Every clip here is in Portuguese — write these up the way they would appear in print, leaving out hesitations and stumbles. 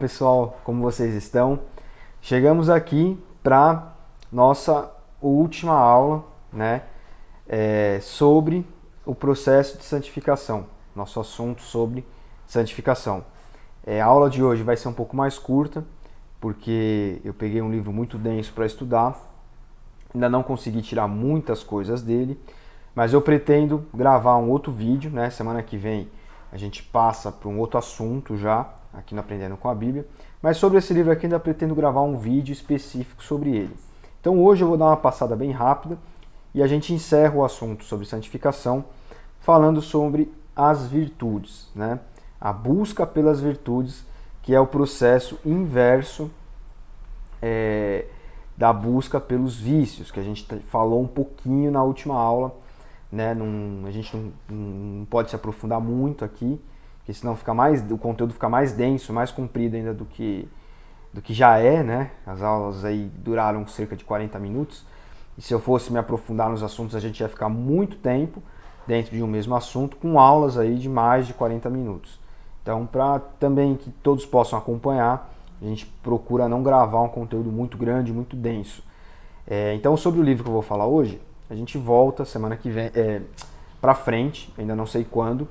pessoal, como vocês estão? Chegamos aqui para nossa última aula, né, sobre o processo de santificação, nosso assunto sobre santificação. A aula de hoje vai ser um pouco mais curta, porque eu peguei um livro muito denso para estudar, ainda não consegui tirar muitas coisas dele, mas eu pretendo gravar um outro vídeo, né? Semana que vem a gente passa para um outro assunto já, aqui no Aprendendo com a Bíblia, mas sobre esse livro aqui ainda pretendo gravar um vídeo específico sobre ele. Então hoje eu vou dar uma passada bem rápida e a gente encerra o assunto sobre santificação falando sobre as virtudes, né? A busca pelas virtudes, que é o processo inverso da busca pelos vícios, que a gente falou um pouquinho na última aula, né? A gente não pode se aprofundar muito aqui, porque senão o conteúdo fica mais denso, mais comprido ainda do que já é, né? As aulas aí duraram cerca de 40 minutos, e se eu fosse me aprofundar nos assuntos, a gente ia ficar muito tempo dentro de um mesmo assunto, com aulas aí de mais de 40 minutos. Então, para também que todos possam acompanhar, a gente procura não gravar um conteúdo muito grande, muito denso. Então, sobre o livro que eu vou falar hoje, a gente volta semana que vem para frente, ainda não sei quando,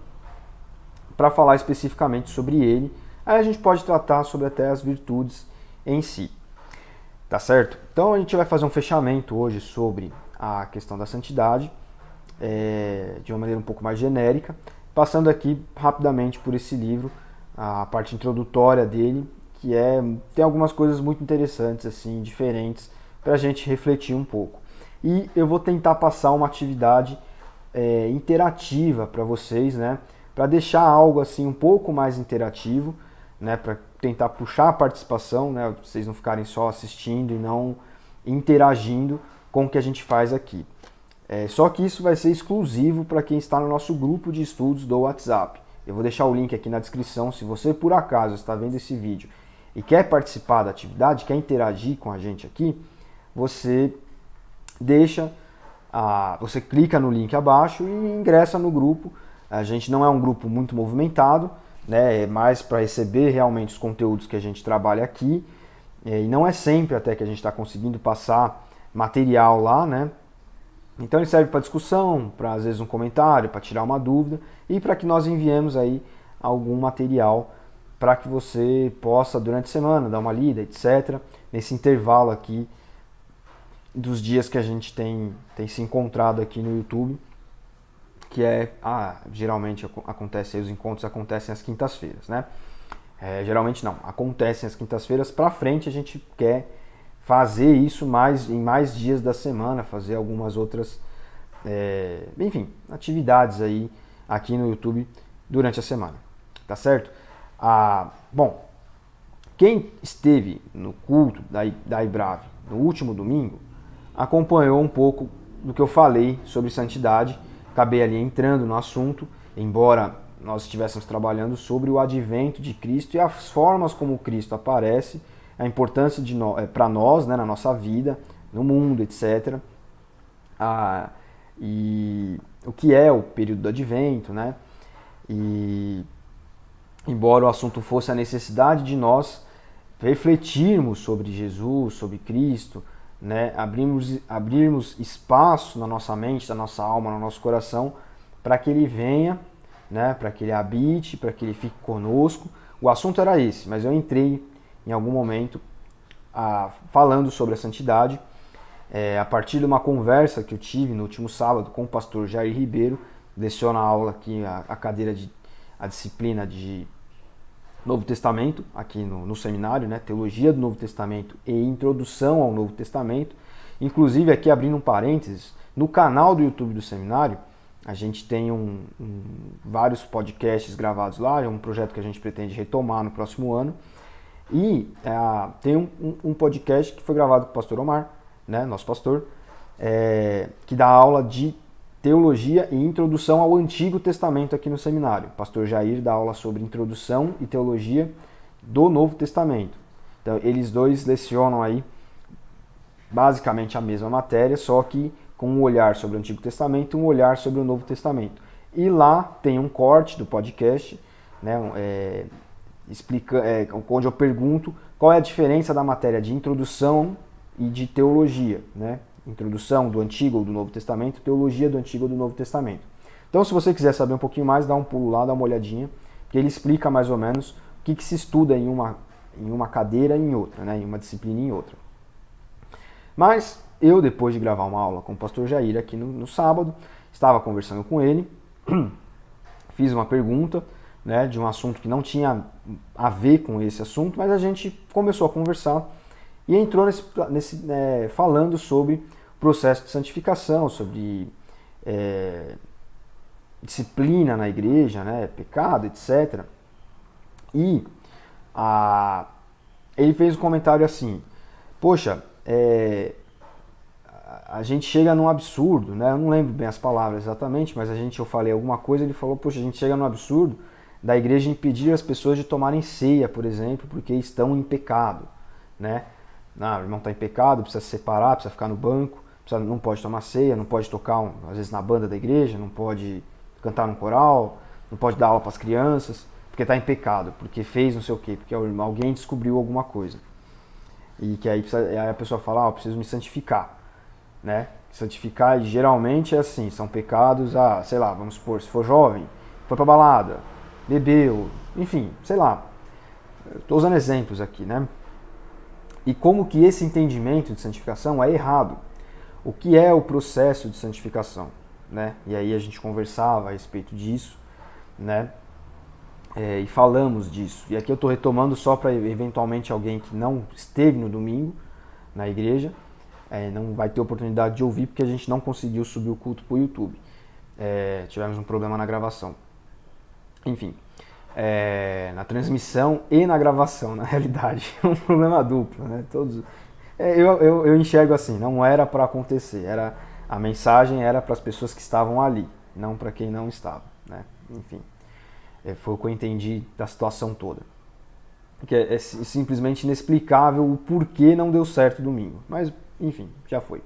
para falar especificamente sobre ele. Aí a gente pode tratar sobre até as virtudes em si. Tá certo? Então a gente vai fazer um fechamento hoje sobre a questão da santidade, de uma maneira um pouco mais genérica, passando aqui rapidamente por esse livro, a parte introdutória dele, que tem algumas coisas muito interessantes, assim, diferentes, para a gente refletir um pouco. E eu vou tentar passar uma atividade interativa para vocês, né? Para deixar algo assim um pouco mais interativo, né? Para tentar puxar a participação, né? Vocês não ficarem só assistindo e não interagindo com o que a gente faz aqui. Só que isso vai ser exclusivo para quem está no nosso grupo de estudos do WhatsApp. Eu vou deixar o link aqui na descrição. Se você por acaso está vendo esse vídeo e quer participar da atividade, quer interagir com a gente aqui, você você clica no link abaixo e ingressa no grupo. A gente não é um grupo muito movimentado, né? É mais para receber realmente os conteúdos que a gente trabalha aqui. E não é sempre até que a gente está conseguindo passar material lá, né? Então ele serve para discussão, para às vezes um comentário, para tirar uma dúvida e para que nós enviemos aí algum material para que você possa durante a semana dar uma lida, etc. Nesse intervalo aqui dos dias que a gente tem se encontrado aqui no YouTube, que geralmente os encontros acontecem às quintas-feiras, né? Geralmente não, acontecem às quintas-feiras. Para frente a gente quer fazer isso em mais dias da semana, fazer algumas outras, atividades aí aqui no YouTube durante a semana, tá certo? Bom, quem esteve no culto da IBRAVE no último domingo acompanhou um pouco do que eu falei sobre santidade. Acabei ali entrando no assunto, embora nós estivéssemos trabalhando sobre o advento de Cristo e as formas como Cristo aparece, a importância para nós, né, na nossa vida, no mundo, etc. E o que é o período do advento, né? E embora o assunto fosse a necessidade de nós refletirmos sobre Jesus, sobre Cristo, né? Abrirmos espaço na nossa mente, na nossa alma, no nosso coração, para que ele venha, né? Para que ele habite, para que ele fique conosco. O assunto era esse, mas eu entrei em algum momento falando sobre a santidade, a partir de uma conversa que eu tive no último sábado com o pastor Jair Ribeiro. Leciona a aula aqui, a disciplina de Novo Testamento, aqui no seminário, né? Teologia do Novo Testamento e Introdução ao Novo Testamento. Inclusive, aqui abrindo um parênteses, no canal do YouTube do seminário, a gente tem vários podcasts gravados lá, é um projeto que a gente pretende retomar no próximo ano. E tem um podcast que foi gravado com o pastor Omar, né, nosso pastor, que dá aula de teologia e introdução ao Antigo Testamento aqui no seminário. O pastor Jair dá aula sobre introdução e teologia do Novo Testamento. Então, eles dois lecionam aí basicamente a mesma matéria, só que com um olhar sobre o Antigo Testamento e um olhar sobre o Novo Testamento. E lá tem um corte do podcast, né, onde eu pergunto qual é a diferença da matéria de introdução e de teologia, né? Introdução do Antigo ou do Novo Testamento, teologia do Antigo ou do Novo Testamento. Então, se você quiser saber um pouquinho mais, dá um pulo lá, dá uma olhadinha, que ele explica mais ou menos o que se estuda em uma cadeira e em outra, né? Em uma disciplina e em outra. Mas eu, depois de gravar uma aula com o pastor Jair aqui no sábado, estava conversando com ele, fiz uma pergunta, né, de um assunto que não tinha a ver com esse assunto, mas a gente começou a conversar e entrou falando sobre o processo de santificação, sobre disciplina na igreja, né, pecado, etc. E ele fez um comentário assim: poxa, a gente chega num absurdo, né? Eu não lembro bem as palavras exatamente, mas eu falei alguma coisa, ele falou: poxa, a gente chega num absurdo da igreja impedir as pessoas de tomarem ceia, por exemplo, porque estão em pecado, né? O irmão está em pecado, precisa se separar, precisa ficar no banco, não pode tomar ceia, não pode tocar, às vezes, na banda da igreja, não pode cantar no coral, não pode dar aula para as crianças, porque está em pecado, porque fez não sei o quê, porque alguém descobriu alguma coisa. E que aí a pessoa fala: eu preciso me santificar, né? Santificar geralmente é assim, são pecados, sei lá, vamos supor, se for jovem, foi pra balada, bebeu, enfim, sei lá. Estou usando exemplos aqui, né? E como que esse entendimento de santificação é errado. O que é o processo de santificação, né? E aí a gente conversava a respeito disso, né? E falamos disso. E aqui eu estou retomando só para eventualmente alguém que não esteve no domingo na igreja, não vai ter oportunidade de ouvir porque a gente não conseguiu subir o culto para o YouTube. Tivemos um problema na gravação. Enfim, na transmissão e na gravação, na realidade. Um problema duplo, né? Eu enxergo assim, não era para acontecer. A mensagem era para as pessoas que estavam ali, não para quem não estava, né? Enfim, foi o que eu entendi da situação toda. Porque é simplesmente inexplicável o porquê não deu certo domingo. Mas, enfim, já foi.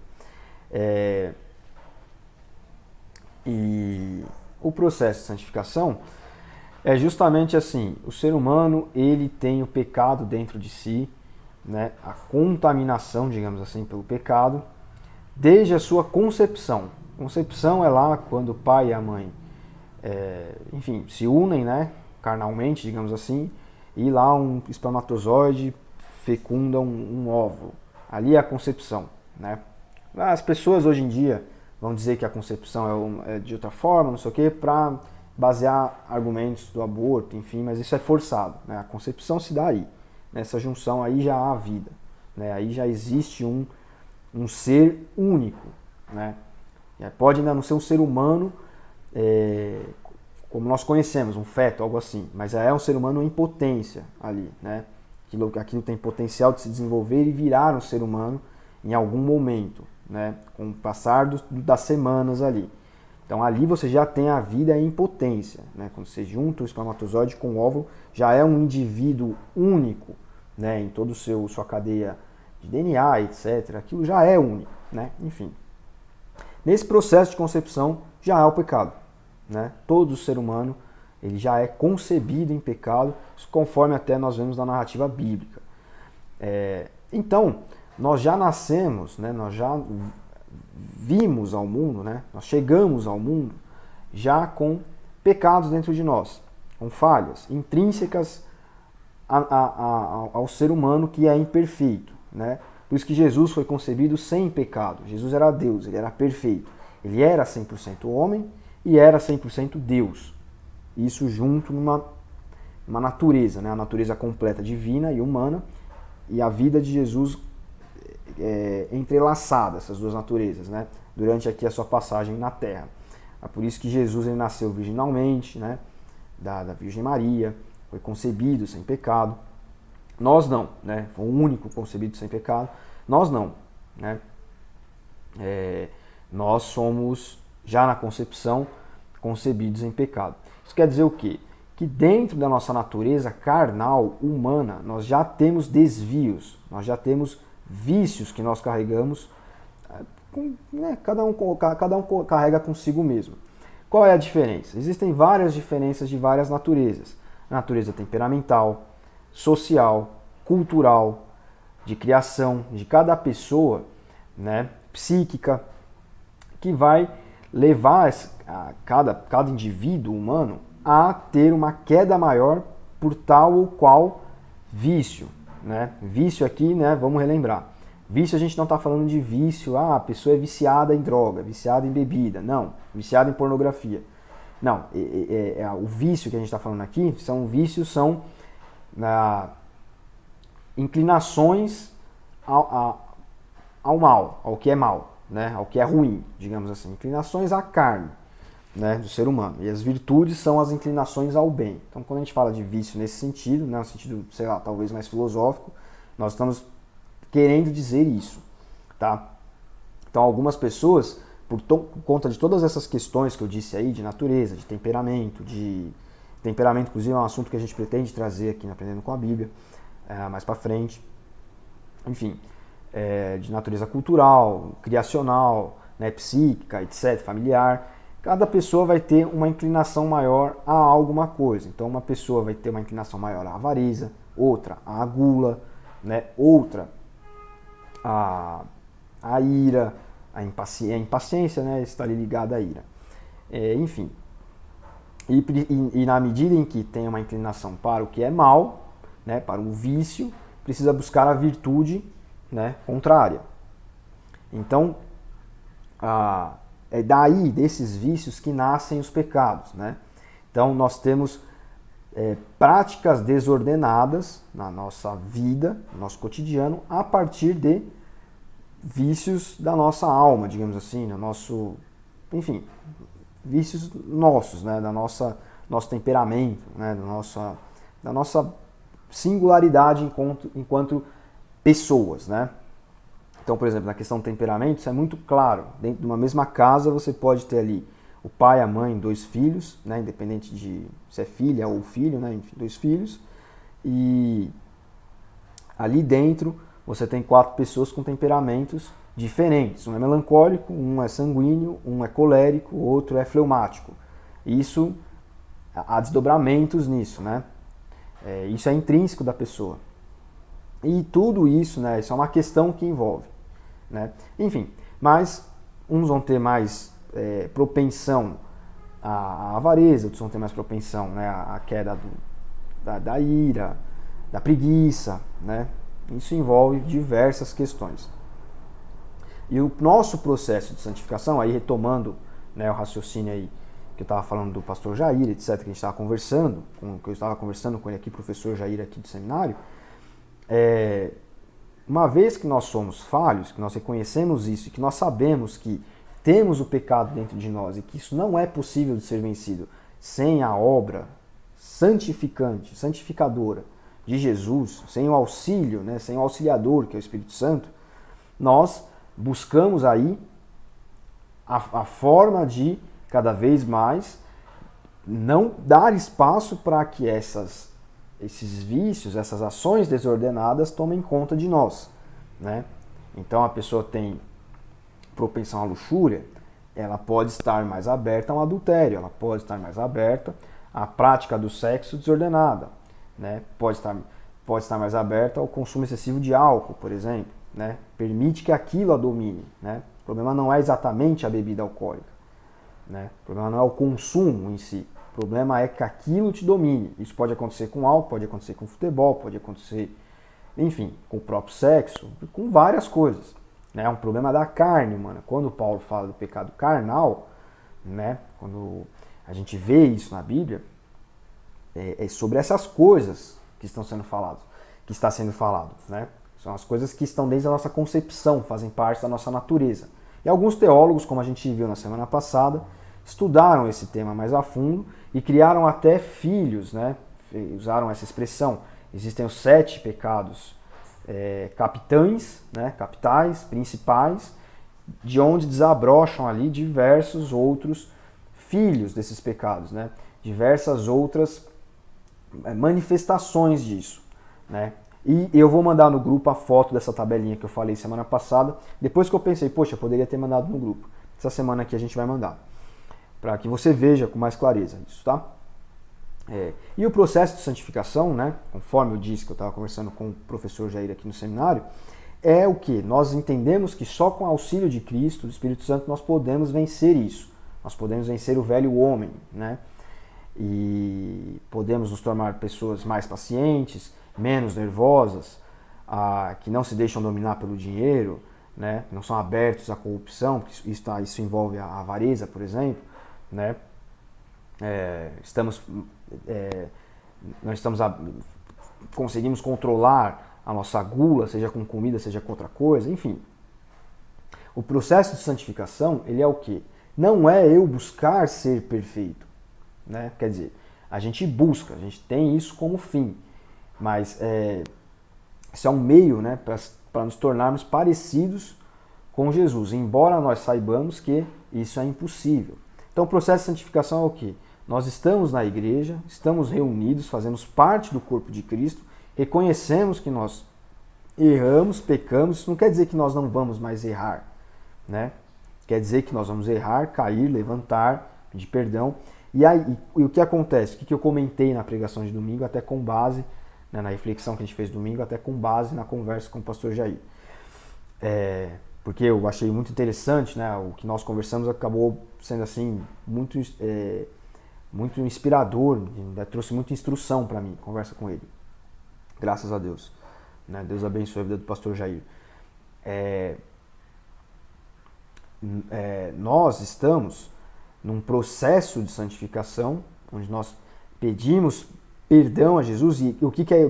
E o processo de santificação é justamente assim: o ser humano, ele tem o pecado dentro de si, né? A contaminação, digamos assim, pelo pecado, desde a sua concepção. Concepção é lá quando o pai e a mãe, enfim, se unem, né? Carnalmente, digamos assim, e lá um espermatozoide fecunda um óvulo. Ali é a concepção, né? As pessoas hoje em dia vão dizer que a concepção é de outra forma, não sei o quê, para basear argumentos do aborto, enfim, mas isso é forçado, né? A concepção se dá aí. Nessa junção aí já há vida, né? Aí já existe um ser único, né? Pode ainda não ser um ser humano como nós conhecemos, um feto, algo assim, mas é um ser humano em potência ali, né? Aquilo tem potencial de se desenvolver e virar um ser humano em algum momento, né? Com o passar das semanas ali. Então ali você já tem a vida em potência, né? Quando você junta o espermatozoide com o óvulo, já é um indivíduo único, né? Em toda a sua cadeia de DNA, etc. Aquilo já é único, né? Enfim. Nesse processo de concepção já há o pecado, né? Todo ser humano, ele já é concebido em pecado, conforme até nós vemos na narrativa bíblica. Então, nós já nascemos, né? Nós já vimos ao mundo, né? Nós chegamos ao mundo já com pecados dentro de nós, com falhas intrínsecas ao ser humano que é imperfeito, né? Por isso que Jesus foi concebido sem pecado. Jesus era Deus, ele era perfeito. Ele era 100% homem e era 100% Deus. Isso junto numa natureza, né? A natureza completa divina e humana, e a vida de Jesus entrelaçada, essas duas naturezas, né? Durante aqui a sua passagem na Terra. É por isso que Jesus ele nasceu virginalmente, né? Da Virgem Maria, foi concebido sem pecado. Nós não, né? Foi o único concebido sem pecado. Nós não, né? Nós somos, já na concepção, concebidos em pecado. Isso quer dizer o quê? Que dentro da nossa natureza carnal, humana, nós já temos desvios, nós já temos vícios que nós carregamos, né? Cada um carrega consigo mesmo. Qual é a diferença? Existem várias diferenças de várias naturezas. A natureza temperamental, social, cultural, de criação de cada pessoa, né, psíquica, que vai levar cada indivíduo humano a ter uma queda maior por tal ou qual vício. Né? Vício aqui, né, vamos relembrar. Vício a gente não está falando de vício, a pessoa é viciada em droga, viciada em bebida. Não, viciada em pornografia. Não, o vício que a gente está falando aqui são inclinações ao mal, ao que é mal, né? Ao que é ruim, digamos assim. Inclinações à carne, né, do ser humano. E as virtudes são as inclinações ao bem. Então, quando a gente fala de vício nesse sentido, né, no sentido, sei lá, talvez mais filosófico, nós estamos querendo dizer isso, tá? Então, algumas pessoas, por conta de todas essas questões que eu disse aí, de natureza, de temperamento, inclusive é um assunto que a gente pretende trazer aqui no Aprendendo com a Bíblia, mais para frente, enfim, de natureza cultural, criacional, né, psíquica, etc., familiar. Cada pessoa vai ter uma inclinação maior a alguma coisa. Então, uma pessoa vai ter uma inclinação maior à avareza, outra à gula, né, outra à ira, a impaciência, né, está ali ligada à ira. Enfim, e na medida em que tem uma inclinação para o que é mal, né, para um vício, precisa buscar a virtude, né, contrária. Então, é daí, desses vícios, que nascem os pecados. Né? Então, nós temos práticas desordenadas na nossa vida, no nosso cotidiano, a partir de vícios da nossa alma, digamos assim, enfim, vícios nossos, né? Nosso temperamento, né? Da nossa singularidade enquanto pessoas, né? Então, por exemplo, na questão do temperamento, isso é muito claro. Dentro de uma mesma casa, você pode ter ali o pai, a mãe, 2 filhos, né? Independente de se é filha ou filho, né? Enfim, 2 filhos. E ali dentro, você tem 4 pessoas com temperamentos diferentes. Um é melancólico, um é sanguíneo, um é colérico, o outro é fleumático. Isso, há desdobramentos nisso, né? Isso é intrínseco da pessoa. E tudo isso, né? Isso é uma questão que envolve. Né? Enfim, mas uns vão ter mais propensão à avareza, outros vão ter mais propensão, né, à queda da ira, da preguiça. Né? Isso envolve diversas questões. E o nosso processo de santificação, aí retomando, né, o raciocínio aí que eu estava falando do pastor Jair, etc., que a gente estava conversando, que eu estava conversando com ele aqui, professor Jair aqui do seminário, uma vez que nós somos falhos, que nós reconhecemos isso e que nós sabemos que temos o pecado dentro de nós e que isso não é possível de ser vencido sem a obra santificadora de Jesus, sem o auxílio, né, sem o auxiliador, que é o Espírito Santo, nós buscamos aí a forma de, cada vez mais, não dar espaço para que esses vícios, essas ações desordenadas tomem conta de nós. Né? Então a pessoa tem propensão à luxúria, ela pode estar mais aberta a um adultério, ela pode estar mais aberta à prática do sexo desordenada, né? Pode estar mais aberta ao consumo excessivo de álcool, por exemplo. Né? Permite que aquilo a domine. Né? O problema não é exatamente a bebida alcoólica. Né? O problema não é o consumo em si. O problema é que aquilo te domine. Isso pode acontecer com álcool, pode acontecer com futebol, pode acontecer, enfim, com o próprio sexo, com várias coisas. É um problema da carne, mano. Quando Paulo fala do pecado carnal, né? Quando a gente vê isso na Bíblia, é sobre essas coisas que estão sendo faladas, né? São as coisas que estão dentro da nossa concepção, fazem parte da nossa natureza. E alguns teólogos, como a gente viu na semana passada, estudaram esse tema mais a fundo e criaram até filhos, né? Usaram essa expressão. Existem os 7 pecados capitais, principais, de onde desabrocham ali diversos outros filhos desses pecados, né? Diversas outras manifestações disso. Né? E eu vou mandar no grupo a foto dessa tabelinha que eu falei semana passada, depois que eu pensei, poxa, eu poderia ter mandado no grupo. Essa semana aqui a gente vai mandar, para que você veja com mais clareza isso, tá? E o processo de santificação, né, conforme eu disse que eu estava conversando com o professor Jair aqui no seminário, é o que? Nós entendemos que só com o auxílio de Cristo, do Espírito Santo, nós podemos vencer isso. Nós podemos vencer o velho homem, né? E podemos nos tornar pessoas mais pacientes, menos nervosas, que não se deixam dominar pelo dinheiro, né? Não são abertos à corrupção, porque isso envolve a avareza, por exemplo, né? Conseguimos controlar a nossa gula, seja com comida, seja com outra coisa, enfim. O processo de santificação, ele é o quê? Não é eu buscar ser perfeito, né? Quer dizer, a gente busca, a gente tem isso como fim, mas isso é um meio, né, para nos tornarmos parecidos com Jesus, embora nós saibamos que isso é impossível. Então o processo de santificação é o quê? Nós estamos na igreja, estamos reunidos, fazemos parte do corpo de Cristo, reconhecemos que nós erramos, pecamos, isso não quer dizer que nós não vamos mais errar, né? Quer dizer que nós vamos errar, cair, levantar, pedir perdão. E aí, o que acontece? O que eu comentei na pregação de domingo, até com base, né, na reflexão que a gente fez domingo, até com base na conversa com o pastor Jair. Porque eu achei muito interessante, né, o que nós conversamos acabou sendo assim muito inspirador, né, trouxe muita instrução para mim, conversa com ele. Graças a Deus. Né, Deus abençoe a vida do pastor Jair. Nós estamos num processo de santificação, onde nós pedimos perdão a Jesus. E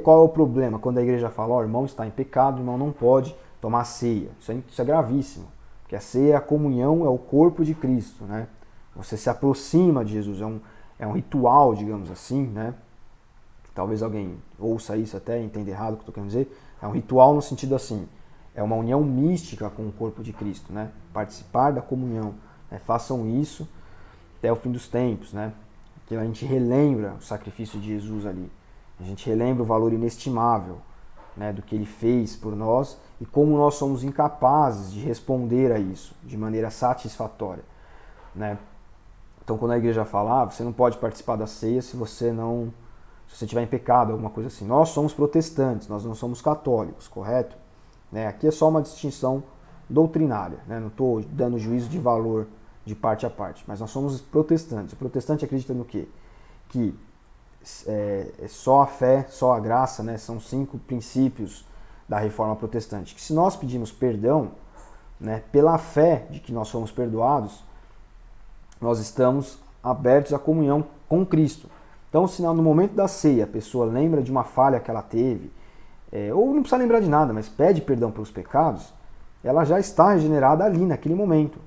qual é o problema? Quando a igreja fala, o irmão está em pecado, o irmão não pode tomar ceia. Isso é gravíssimo, porque a ceia é a comunhão, é o corpo de Cristo, né? Você se aproxima de Jesus, é um ritual, digamos assim, né? Talvez alguém ouça isso até e entenda errado o que eu estou querendo dizer. É um ritual no sentido assim, é uma união mística com o corpo de Cristo, né? Participar da comunhão, né? Façam isso até o fim dos tempos, né? Que a gente relembra o sacrifício de Jesus ali. A gente relembra o valor inestimável, né, do que ele fez por nós e como nós somos incapazes de responder a isso de maneira satisfatória, né? Então, quando a igreja fala, você não pode participar da ceia se você estiver em pecado, alguma coisa assim. Nós somos protestantes, nós não somos católicos, correto? Né? Aqui é só uma distinção doutrinária, né? Não estou dando juízo de valor de parte a parte, mas nós somos protestantes. O protestante acredita no quê? Que só a fé, só a graça, né? São 5 princípios da reforma protestante. Que se nós pedimos perdão, né, pela fé de que nós somos perdoados, nós estamos abertos à comunhão com Cristo. Então, se no momento da ceia a pessoa lembra de uma falha que ela teve, ou não precisa lembrar de nada, mas pede perdão pelos pecados, ela já está regenerada ali, naquele momento.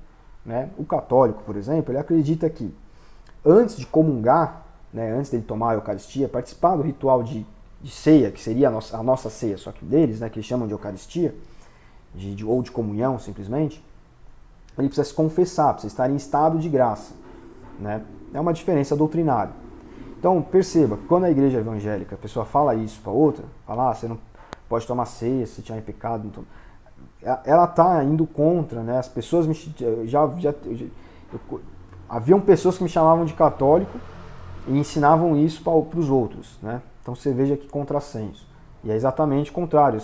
Né? O católico, por exemplo, ele acredita que antes de comungar, né, antes dele tomar a Eucaristia, participar do ritual de ceia, que seria a nossa ceia, só que deles, né, que eles chamam de Eucaristia, ou de comunhão simplesmente, ele precisa se confessar, precisa estar em estado de graça. Né? É uma diferença doutrinária. Então perceba, quando a igreja evangélica, a pessoa fala isso para outra, fala, você não pode tomar ceia se tiver em pecado, então ela está indo contra, né? As pessoas haviam pessoas que me chamavam de católico e ensinavam isso para os outros, né? Então você veja que contrassenso. E é exatamente o contrário.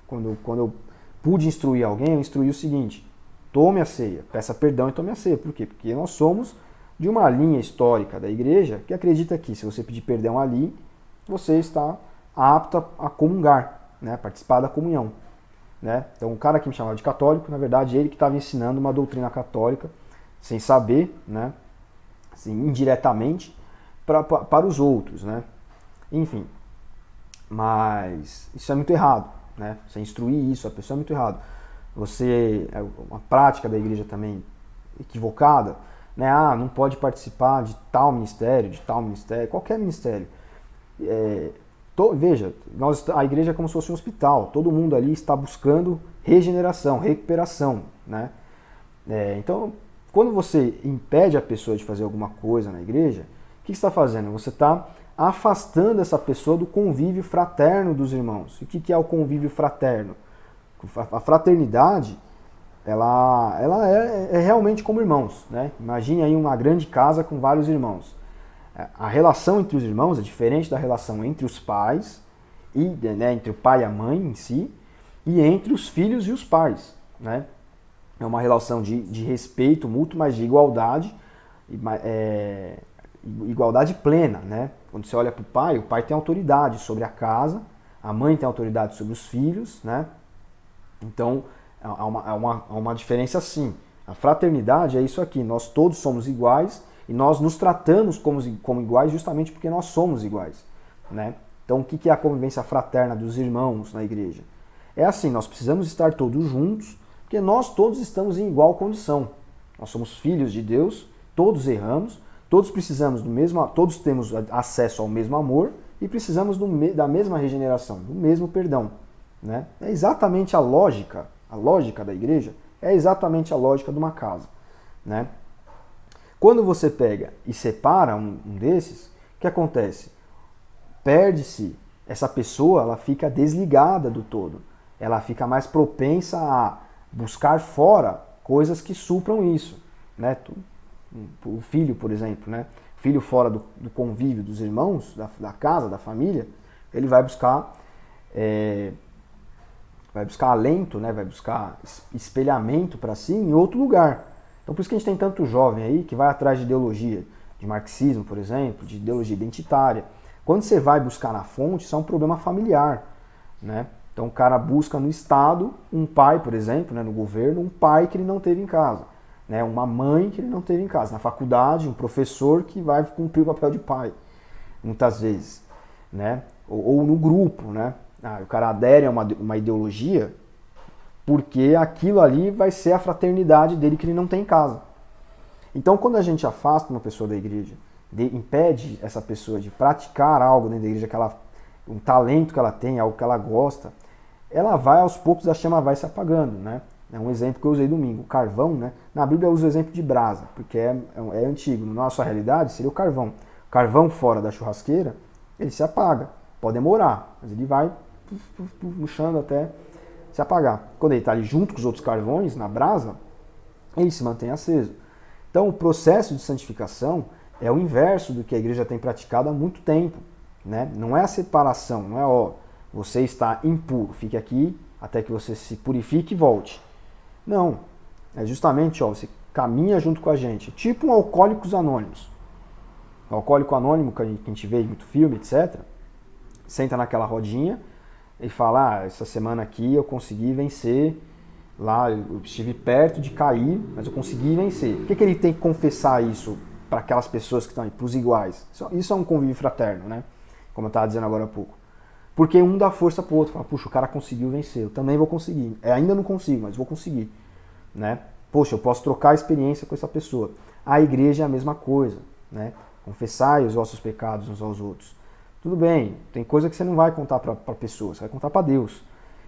Quando eu pude instruir alguém, eu instruí o seguinte: tome a ceia, peça perdão e tome a ceia. Por quê? Porque nós somos de uma linha histórica da igreja que acredita que se você pedir perdão ali, você está apto a comungar, né? A participar da comunhão. Né? Então o cara que me chamava de católico, na verdade ele que estava ensinando uma doutrina católica sem saber, né? Assim, indiretamente para os outros, né? Enfim, mas isso é muito errado, né? Você instruir isso, a pessoa é muito errado. Uma prática da igreja também equivocada, né? Não pode participar de tal ministério, qualquer ministério. Veja, a igreja é como se fosse um hospital, todo mundo ali está buscando regeneração, recuperação, né? Então, quando você impede a pessoa de fazer alguma coisa na igreja, o que você está fazendo? Você está afastando essa pessoa do convívio fraterno dos irmãos. E o que é o convívio fraterno? A fraternidade, ela é realmente como irmãos, né? Imagine aí uma grande casa com vários irmãos. A relação entre os irmãos é diferente da relação entre os pais, e, né, entre o pai e a mãe em si, e entre os filhos e os pais. Né? É uma relação de respeito mútuo, mas de igualdade, igualdade plena. Né? Quando você olha para o pai tem autoridade sobre a casa, a mãe tem autoridade sobre os filhos. Né? Então, há uma diferença sim. A fraternidade é isso aqui, nós todos somos iguais e nós nos tratamos como iguais justamente porque nós somos iguais. Né? Então, o que é a convivência fraterna dos irmãos na igreja? É assim, nós precisamos estar todos juntos, porque nós todos estamos em igual condição. Nós somos filhos de Deus, todos erramos, todos precisamos do mesmo, todos temos acesso ao mesmo amor e precisamos da mesma regeneração, do mesmo perdão. Né? É exatamente a lógica da igreja é exatamente a lógica de uma casa. Né? Quando você pega e separa um desses, o que acontece? Perde-se, essa pessoa ela fica desligada do todo. Ela fica mais propensa a buscar fora coisas que supram isso. Né? O filho, por exemplo, né? O filho fora do convívio dos irmãos, da casa, da família, ele vai buscar alento, né? Vai buscar espelhamento para si em outro lugar. Então por isso que a gente tem tanto jovem aí que vai atrás de ideologia, de marxismo, por exemplo, de ideologia identitária. Quando você vai buscar na fonte, isso é um problema familiar. Né? Então o cara busca no Estado um pai, por exemplo, né, no governo, um pai que ele não teve em casa. Né? Uma mãe que ele não teve em casa. Na faculdade, um professor que vai cumprir o papel de pai, muitas vezes. Né? Ou no grupo, né? O cara adere a uma ideologia porque aquilo ali vai ser a fraternidade dele que ele não tem em casa. Então, quando a gente afasta uma pessoa da igreja, impede essa pessoa de praticar algo dentro da igreja, um talento que ela tem, algo que ela gosta, ela vai, aos poucos, a chama vai se apagando. Né? É um exemplo que eu usei domingo, o carvão. Né? Na Bíblia eu uso o exemplo de brasa, porque é antigo. Na nossa realidade seria o carvão. O carvão fora da churrasqueira, ele se apaga. Pode demorar, mas ele vai puxando até se apagar. Quando ele está ali junto com os outros carvões, na brasa, ele se mantém aceso. Então o processo de santificação é o inverso do que a igreja tem praticado há muito tempo. Né? Não é a separação, não é você está impuro, fique aqui até que você se purifique e volte. Não, é justamente você caminha junto com a gente, tipo um Alcoólicos Anônimos. O Alcoólico Anônimo, que a gente vê em muito filme, etc., senta naquela rodinha e fala, essa semana aqui eu consegui vencer, lá eu estive perto de cair, mas eu consegui vencer. Por que ele tem que confessar isso para aquelas pessoas que estão aí, para os iguais? Isso é um convívio fraterno, né? Como eu estava dizendo agora há pouco. Porque um dá força para o outro, fala, puxa, o cara conseguiu vencer, eu também vou conseguir. Ainda não consigo, mas vou conseguir. Né? Poxa, eu posso trocar a experiência com essa pessoa. A igreja é a mesma coisa. Né? Confessai os vossos pecados uns aos outros. Tudo bem, tem coisa que você não vai contar para a pessoa, você vai contar para Deus.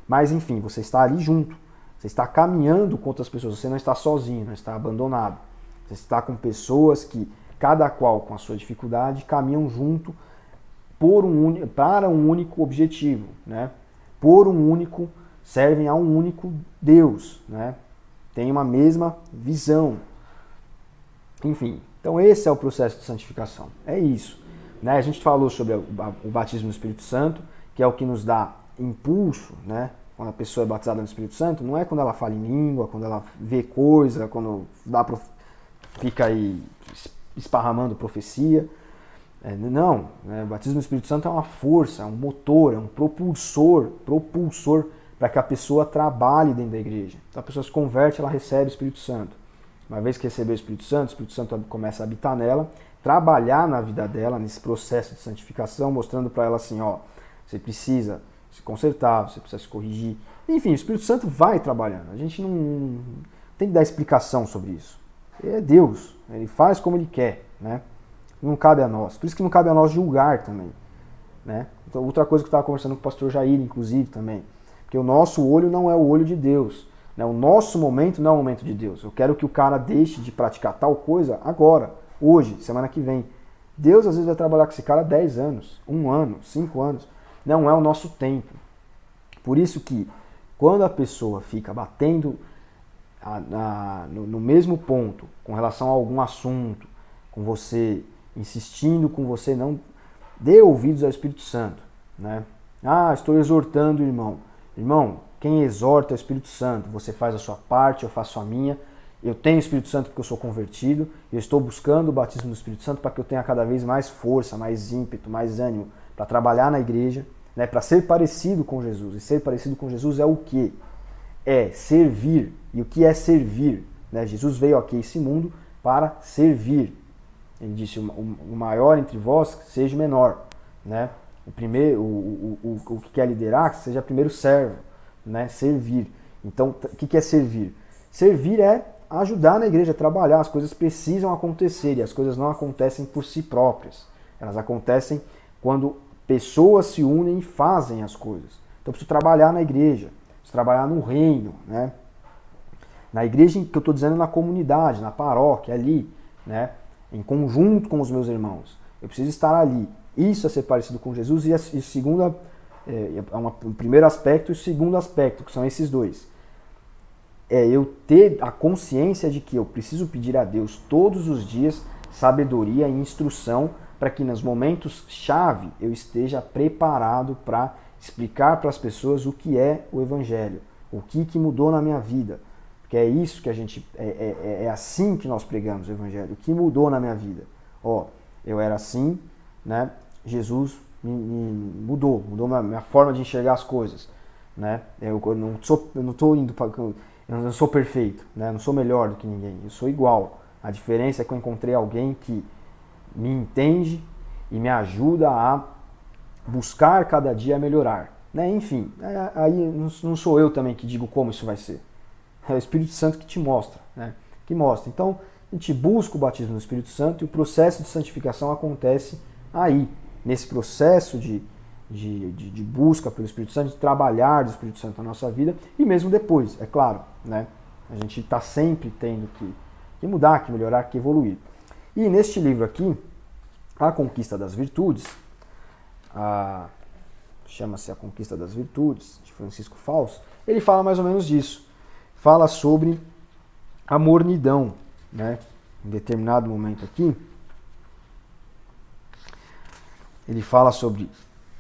Mas enfim, você está ali junto. Você está caminhando com outras pessoas, você não está sozinho, não está abandonado. Você está com pessoas que, cada qual com a sua dificuldade, caminham junto para um único objetivo, né? Servem a um único Deus, né? Tem uma mesma visão. Enfim, então esse é o processo de santificação, é isso. Né? A gente falou sobre o batismo no Espírito Santo, que é o que nos dá impulso, né? Quando a pessoa é batizada no Espírito Santo, não é quando ela fala em língua, quando ela vê coisa, quando fica aí esparramando profecia. Não, né? O batismo no Espírito Santo é uma força, é um motor, é um propulsor para que a pessoa trabalhe dentro da igreja. Então a pessoa se converte, ela recebe o Espírito Santo. Uma vez que recebeu o Espírito Santo começa a habitar nela, trabalhar na vida dela, nesse processo de santificação, mostrando para ela assim, você precisa se consertar, você precisa se corrigir. Enfim, o Espírito Santo vai trabalhando. A gente não tem que dar explicação sobre isso. É Deus, ele faz como ele quer, né? Não cabe a nós. Por isso que não cabe a nós julgar também. Né? Então, outra coisa que eu estava conversando com o pastor Jair, inclusive, também. Porque o nosso olho não é o olho de Deus. Né? O nosso momento não é o momento de Deus. Eu quero que o cara deixe de praticar tal coisa agora, hoje, semana que vem. Deus às vezes vai trabalhar com esse cara 10 anos, 1 ano, 5 anos. Não é o nosso tempo. Por isso que quando a pessoa fica batendo no mesmo ponto com relação a algum assunto, com você insistindo com você, não dê ouvidos ao Espírito Santo, né? Ah, estou exortando o irmão. Irmão, quem exorta é o Espírito Santo. Você faz a sua parte, eu faço a minha. Eu tenho o Espírito Santo porque eu sou convertido. Eu estou buscando o batismo do Espírito Santo para que eu tenha cada vez mais força, mais ímpeto, mais ânimo para trabalhar na igreja, né? Para ser parecido com Jesus. E ser parecido com Jesus é o quê? É servir. E o que é servir? Né? Jesus veio aqui a esse mundo para servir. Ele disse, o maior entre vós seja o menor, né? O primeiro, o que quer liderar, que seja primeiro servo, né? Servir. Então, o que é servir? Servir é ajudar na igreja, trabalhar. As coisas precisam acontecer e as coisas não acontecem por si próprias. Elas acontecem quando pessoas se unem e fazem as coisas. Então, eu preciso trabalhar na igreja, preciso trabalhar no reino, né? Na igreja que eu estou dizendo, na comunidade, na paróquia, ali, né? Em conjunto com os meus irmãos. Eu preciso estar ali. Isso é ser parecido com Jesus. E o primeiro aspecto e o segundo aspecto, que são esses dois. É eu ter a consciência de que eu preciso pedir a Deus todos os dias sabedoria e instrução para que nos momentos chave eu esteja preparado para explicar para as pessoas o que é o Evangelho, o que mudou na minha vida. Porque é isso que a gente. É assim que nós pregamos o Evangelho. O que mudou na minha vida? Ó, eu era assim, né? Jesus me mudou minha forma de enxergar as coisas, né? Eu não sou perfeito, né? Eu não sou melhor do que ninguém. Eu sou igual. A diferença é que eu encontrei alguém que me entende e me ajuda a buscar cada dia melhorar, né? Enfim, aí não sou eu também que digo como isso vai ser. É o Espírito Santo que te mostra, né? Que mostra. Então, a gente busca o batismo do Espírito Santo e o processo de santificação acontece aí, nesse processo de busca pelo Espírito Santo, de trabalhar do Espírito Santo na nossa vida e mesmo depois, é claro, né? A gente está sempre tendo que mudar, que melhorar, que evoluir. E neste livro aqui, A Conquista das Virtudes, chama-se A Conquista das Virtudes, de Francisco Fausto, ele fala mais ou menos disso. Fala sobre a mornidão, né? Em determinado momento aqui, ele fala sobre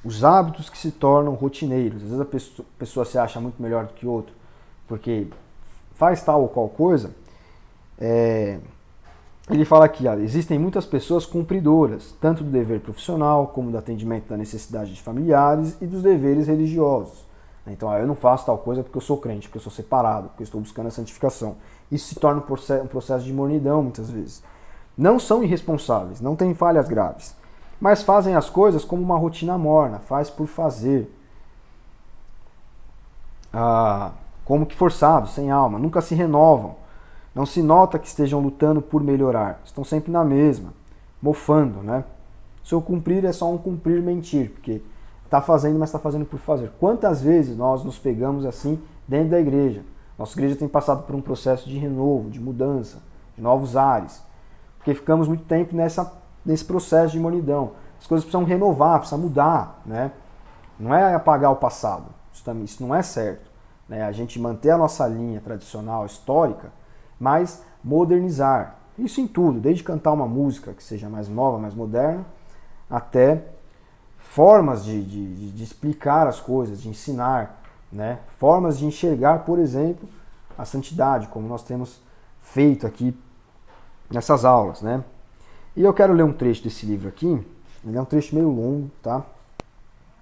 os hábitos que se tornam rotineiros. Às vezes a pessoa se acha muito melhor do que o outro, porque faz tal ou qual coisa. Ele fala aqui, existem muitas pessoas cumpridoras, tanto do dever profissional, como do atendimento da necessidade de familiares e dos deveres religiosos. Então, eu não faço tal coisa porque eu sou crente, porque eu sou separado, porque eu estou buscando a santificação. Isso se torna um processo de mornidão, muitas vezes. Não são irresponsáveis, não têm falhas graves, mas fazem as coisas como uma rotina morna, faz por fazer. Como que forçados, sem alma, nunca se renovam. Não se nota que estejam lutando por melhorar, estão sempre na mesma, mofando, né? Seu cumprir é só um cumprir mentir, porque está fazendo, mas está fazendo por fazer. Quantas vezes nós nos pegamos assim dentro da igreja? Nossa igreja tem passado por um processo de renovo, de mudança, de novos ares. Porque ficamos muito tempo nesse processo de mornidão. As coisas precisam renovar, precisam mudar, né? Não é apagar o passado. Isso não é certo, né? A gente manter a nossa linha tradicional, histórica, mas modernizar. Isso em tudo, desde cantar uma música que seja mais nova, mais moderna, até formas de explicar as coisas, de ensinar, né? Formas de enxergar, por exemplo, a santidade, como nós temos feito aqui nessas aulas, né? E eu quero ler um trecho desse livro aqui. Ele é um trecho meio longo, tá?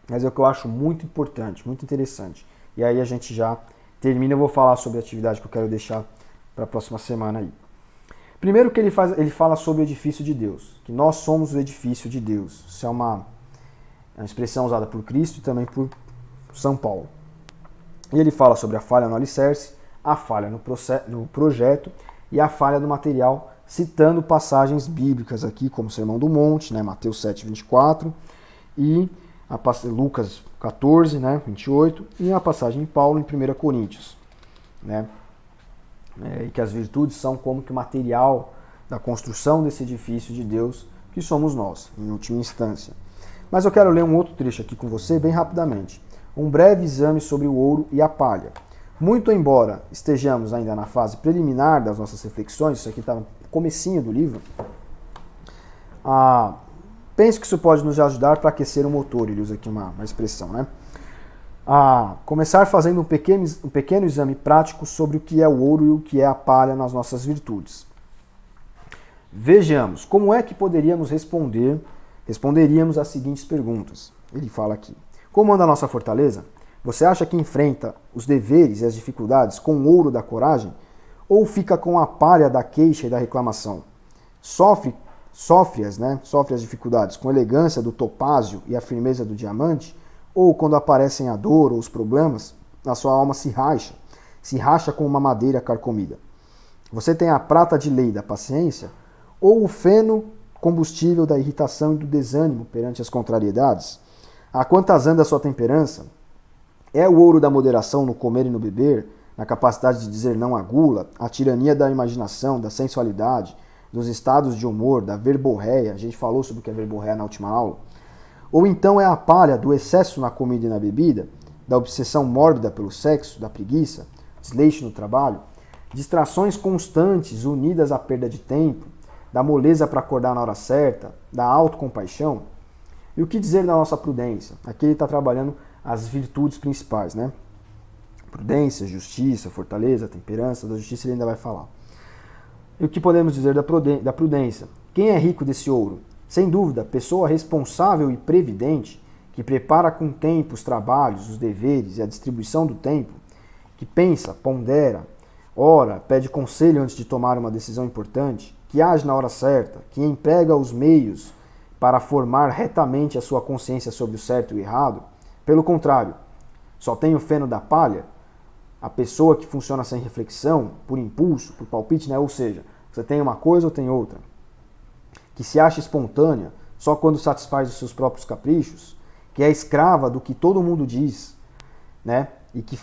Mas é o que eu acho muito importante, muito interessante. E aí a gente já termina, eu vou falar sobre a atividade que eu quero deixar para a próxima semana aí. Primeiro que ele fala sobre o edifício de Deus, que nós somos o edifício de Deus. Isso é uma expressão usada por Cristo e também por São Paulo. E ele fala sobre a falha no alicerce, a falha no projeto e a falha do material, citando passagens bíblicas aqui, como o Sermão do Monte, né, Mateus 7, 24, e Lucas 14, né, 28, e a passagem em Paulo em 1 Coríntios, né, e que as virtudes são como que o material da construção desse edifício de Deus, que somos nós, em última instância. Mas eu quero ler um outro trecho aqui com você, bem rapidamente. Um breve exame sobre o ouro e a palha. Muito embora estejamos ainda na fase preliminar das nossas reflexões, isso aqui está no comecinho do livro, Penso que isso pode nos ajudar para aquecer o motor, ele usa aqui uma expressão, né? Começar fazendo um pequeno exame prático sobre o que é o ouro e o que é a palha nas nossas virtudes. Vejamos, como é que responderíamos às seguintes perguntas. Ele fala aqui: como anda a nossa fortaleza? Você acha que enfrenta os deveres e as dificuldades com o ouro da coragem? Ou fica com a palha da queixa e da reclamação? Sofre as dificuldades com elegância do topázio e a firmeza do diamante? Ou quando aparecem a dor ou os problemas, a sua alma se racha com uma madeira carcomida? Você tem a prata de lei da paciência? Ou o feno combustível da irritação e do desânimo perante as contrariedades? A quantas anda a sua temperança? É o ouro da moderação no comer e no beber, na capacidade de dizer não à gula, a tirania da imaginação, da sensualidade, dos estados de humor, da verborréia? A gente falou sobre o que é verborréia na última aula. Ou então é a palha do excesso na comida e na bebida, da obsessão mórbida pelo sexo, da preguiça, desleixo no trabalho, distrações constantes unidas à perda de tempo, da moleza para acordar na hora certa, da autocompaixão? E o que dizer da nossa prudência? Aqui ele está trabalhando as virtudes principais, né? Prudência, justiça, fortaleza, temperança. Da justiça ele ainda vai falar. E o que podemos dizer da prudência? Quem é rico desse ouro? Sem dúvida, pessoa responsável e previdente, que prepara com tempo os trabalhos, os deveres e a distribuição do tempo, que pensa, pondera, ora, pede conselho antes de tomar uma decisão importante, que age na hora certa, que emprega os meios para formar retamente a sua consciência sobre o certo e o errado. Pelo contrário, só tem o feno da palha, a pessoa que funciona sem reflexão, por impulso, por palpite, né? Ou seja, você tem uma coisa ou tem outra, que se acha espontânea só quando satisfaz os seus próprios caprichos, que é escrava do que todo mundo diz, né? E que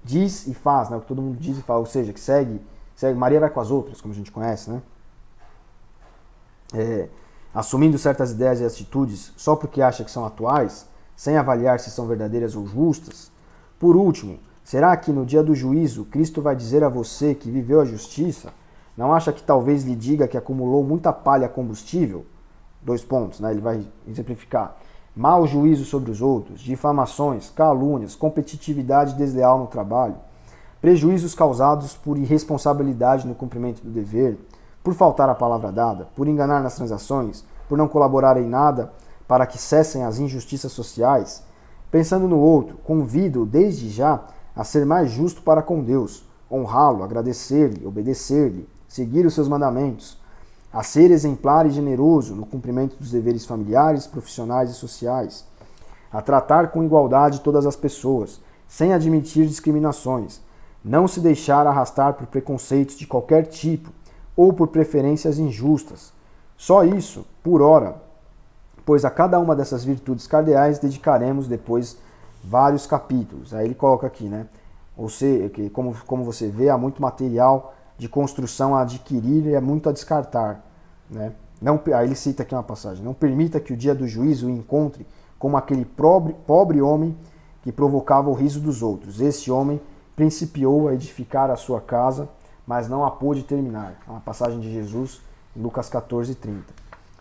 diz e faz, né? O que todo mundo diz e faz, ou seja, que segue, Maria vai com as outras, como a gente conhece, né? Assumindo certas ideias e atitudes só porque acha que são atuais, sem avaliar se são verdadeiras ou justas. Por último, será que no dia do juízo Cristo vai dizer a você que viveu a justiça? Não acha que talvez lhe diga que acumulou muita palha combustível? 2 pontos, né? Ele vai exemplificar. Mau juízo sobre os outros, difamações, calúnias, competitividade desleal no trabalho, prejuízos causados por irresponsabilidade no cumprimento do dever, por faltar a palavra dada, por enganar nas transações, por não colaborar em nada para que cessem as injustiças sociais. Pensando no outro, convido desde já a ser mais justo para com Deus, honrá-lo, agradecer-lhe, obedecer-lhe, seguir os seus mandamentos, a ser exemplar e generoso no cumprimento dos deveres familiares, profissionais e sociais, a tratar com igualdade todas as pessoas, sem admitir discriminações, não se deixar arrastar por preconceitos de qualquer tipo ou por preferências injustas. Só isso, por ora, pois a cada uma dessas virtudes cardeais dedicaremos depois vários capítulos. Aí ele coloca aqui, né? Ou seja, que como você vê, há muito material de construção a adquirir e é muito a descartar, né? Aí ele cita aqui uma passagem: não permita que o dia do juízo o encontre como aquele pobre homem que provocava o riso dos outros. Este homem principiou a edificar a sua casa, mas não a pôde terminar. É uma passagem de Jesus em Lucas 14:30.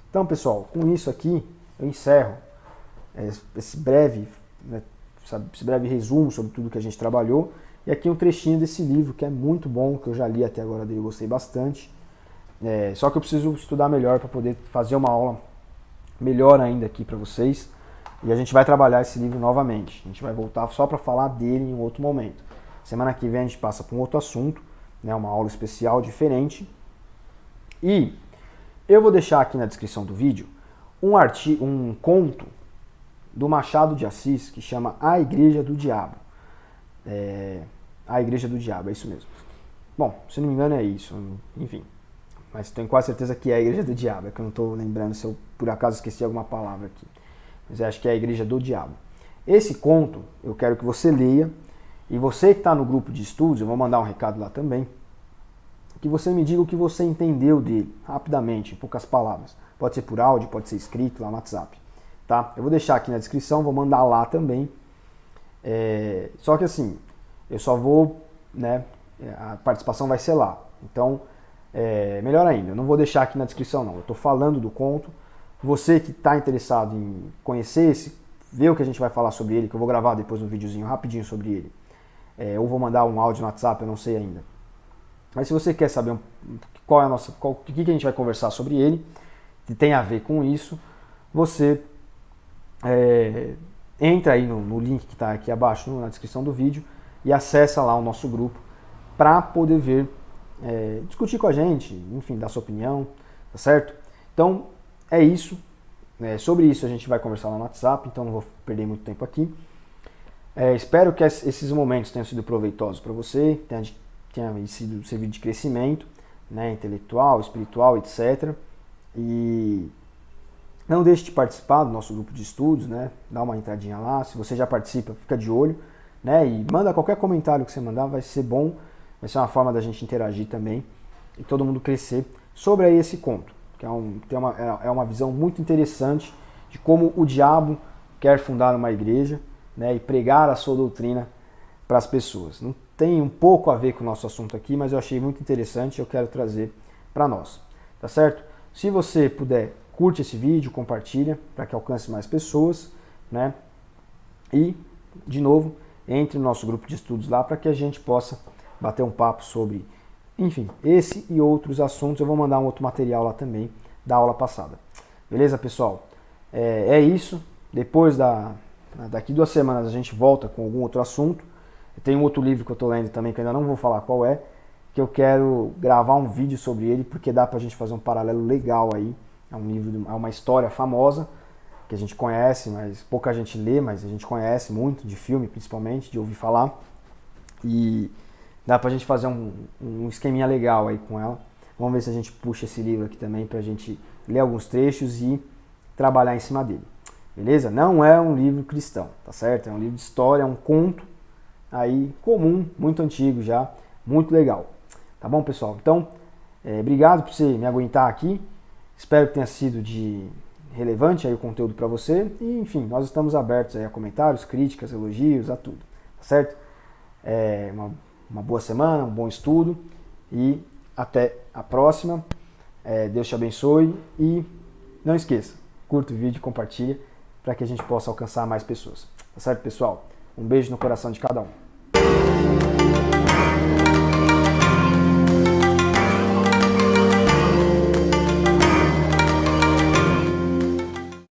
Então, pessoal, com isso aqui eu encerro esse breve resumo sobre tudo que a gente trabalhou. E aqui um trechinho desse livro, que é muito bom, que eu já li até agora dele, eu gostei bastante. Só que eu preciso estudar melhor para poder fazer uma aula melhor ainda aqui para vocês. E a gente vai trabalhar esse livro novamente. A gente vai voltar só para falar dele em um outro momento. Semana que vem a gente passa para um outro assunto, né, uma aula especial diferente. E eu vou deixar aqui na descrição do vídeo um conto do Machado de Assis que chama A Igreja do Diabo. A Igreja do Diabo, é isso mesmo. Bom, se não me engano é isso, enfim. Mas tenho quase certeza que é a Igreja do Diabo, é que eu não estou lembrando se eu por acaso esqueci alguma palavra aqui. Mas eu acho que é a Igreja do Diabo. Esse conto eu quero que você leia, e você que está no grupo de estudos, eu vou mandar um recado lá também, que você me diga o que você entendeu dele, rapidamente, em poucas palavras. Pode ser por áudio, pode ser escrito lá no WhatsApp. Tá? Eu vou deixar aqui na descrição, vou mandar lá também. Só que assim, eu só vou, né, a participação vai ser lá. Então, melhor ainda, eu não vou deixar aqui na descrição não, eu estou falando do conto. Você que está interessado em conhecer ver o que a gente vai falar sobre ele, que eu vou gravar depois um videozinho rapidinho sobre ele, ou vou mandar um áudio no WhatsApp, eu não sei ainda. Mas se você quer saber o que a gente vai conversar sobre ele, que tem a ver com isso, você entra aí no link que está aqui abaixo na descrição do vídeo e acessa lá o nosso grupo para poder ver, discutir com a gente, enfim, dar sua opinião, tá certo? Então é isso. Sobre isso a gente vai conversar lá no WhatsApp, então não vou perder muito tempo aqui. Espero que esses momentos tenham sido proveitosos para você, tenha sido servido de crescimento, né, intelectual, espiritual, etc. E não deixe de participar do nosso grupo de estudos, né? Dá uma entradinha lá. Se você já participa, fica de olho, né? E manda qualquer comentário que você mandar, vai ser bom, vai ser uma forma da gente interagir também e todo mundo crescer sobre aí esse conto, que é uma visão muito interessante de como o diabo quer fundar uma igreja, né, e pregar a sua doutrina para as pessoas. Não tem um pouco a ver com o nosso assunto aqui, mas eu achei muito interessante e eu quero trazer para nós, tá certo? Se você puder, curte esse vídeo, compartilha para que alcance mais pessoas, né? E, de novo, entre no nosso grupo de estudos lá para que a gente possa bater um papo sobre, enfim, esse e outros assuntos. Eu vou mandar um outro material lá também da aula passada. Beleza, pessoal? É isso. Depois daqui 2 semanas a gente volta com algum outro assunto. Tem um outro livro que eu estou lendo também, que eu ainda não vou falar qual é, que eu quero gravar um vídeo sobre ele, porque dá pra gente fazer um paralelo legal aí. É um livro, é uma história famosa, que a gente conhece, mas pouca gente lê, mas a gente conhece muito, de filme principalmente, de ouvir falar. E dá pra gente fazer um esqueminha legal aí com ela. Vamos ver se a gente puxa esse livro aqui também pra gente ler alguns trechos e trabalhar em cima dele. Beleza? Não é um livro cristão, tá certo? É um livro de história, é um conto aí comum, muito antigo já, muito legal. Tá bom, pessoal? Então, obrigado por você me aguentar aqui. Espero que tenha sido de relevante aí o conteúdo para você. E, enfim, nós estamos abertos aí a comentários, críticas, elogios, a tudo. Tá certo? Uma boa semana, um bom estudo e até a próxima. Deus te abençoe e não esqueça, curta o vídeo e compartilha para que a gente possa alcançar mais pessoas. Tá certo, pessoal? Um beijo no coração de cada um.